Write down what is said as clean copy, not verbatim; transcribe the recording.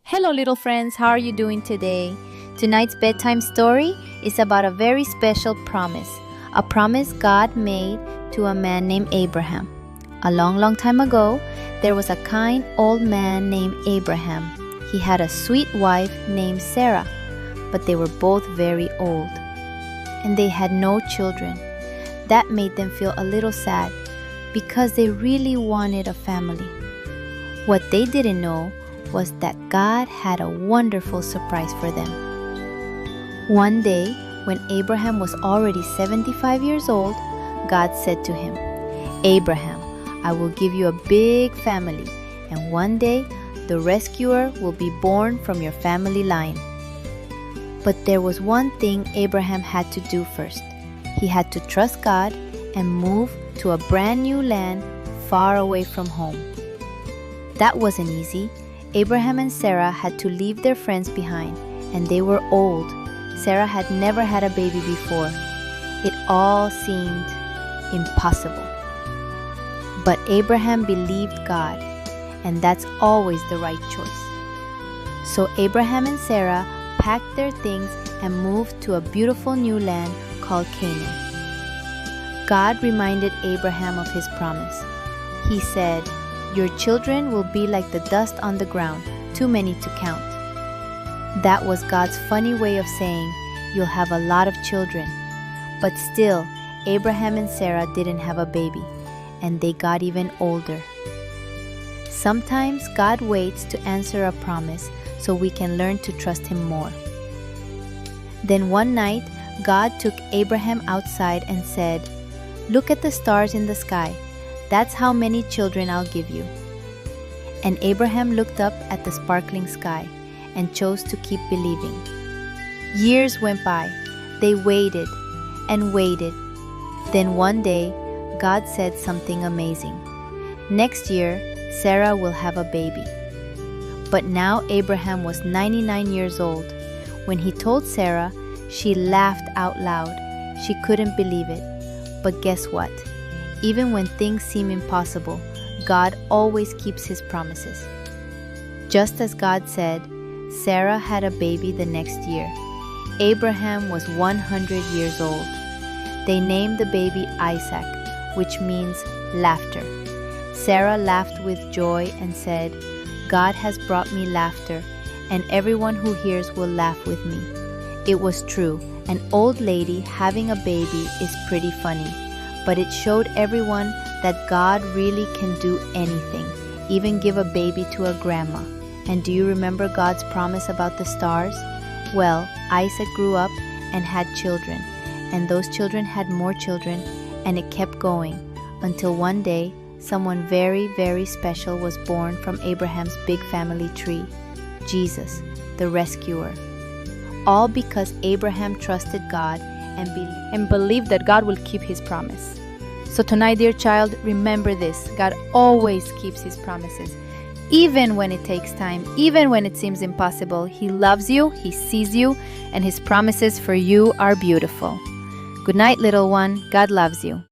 Hello, little friends. How are you doing today? Tonight's bedtime story is about a very special promise. A promise God made to a man named Abraham. A long, long time ago, there was a kind old man named Abraham. He had a sweet wife named Sarah, but they were both very old, and they had no children. That made them feel a little sad because they really wanted a family. What they didn't know was that God had a wonderful surprise for them. One day, when Abraham was already 75 years old, God said to him, "Abraham, I will give you a big family, and one day the rescuer will be born from your family line." But there was one thing Abraham had to do first. He had to trust God and move to a brand new land far away from home. That wasn't easy. Abraham and Sarah had to leave their friends behind, and they were old. Sarah had never had a baby before. It all seemed impossible. But Abraham believed God, and that's always the right choice. So Abraham and Sarah packed their things and moved to a beautiful new land called Canaan. God reminded Abraham of his promise. He said, "Your children will be like the dust on the ground, too many to count." That was God's funny way of saying, "You'll have a lot of children." But still, Abraham and Sarah didn't have a baby, and they got even older. Sometimes God waits to answer a promise so we can learn to trust Him more. Then one night, God took Abraham outside and said, "Look at the stars in the sky. That's how many children I'll give you." And Abraham looked up at the sparkling sky and chose to keep believing. Years went by. They waited and waited. Then one day, God said something amazing. "Next year, Sarah will have a baby." But now Abraham was 99 years old. When he told Sarah, she laughed out loud. She couldn't believe it. But guess what? Even when things seem impossible, God always keeps His promises. Just as God said, Sarah had a baby the next year. Abraham was 100 years old. They named the baby Isaac, which means laughter. Sarah laughed with joy and said, "God has brought me laughter, and everyone who hears will laugh with me." It was true. An old lady having a baby is pretty funny, but it showed everyone that God really can do anything, even give a baby to a grandma. And do you remember God's promise about the stars? Well, Isaac grew up and had children, and those children had more children, and it kept going until one day someone very, very special was born from Abraham's big family tree, Jesus, the rescuer. All because Abraham trusted God and believed that God will keep His promise. So tonight, dear child, remember this: God always keeps His promises. Even when it takes time, even when it seems impossible, He loves you, He sees you, and His promises for you are beautiful. Good night, little one. God loves you.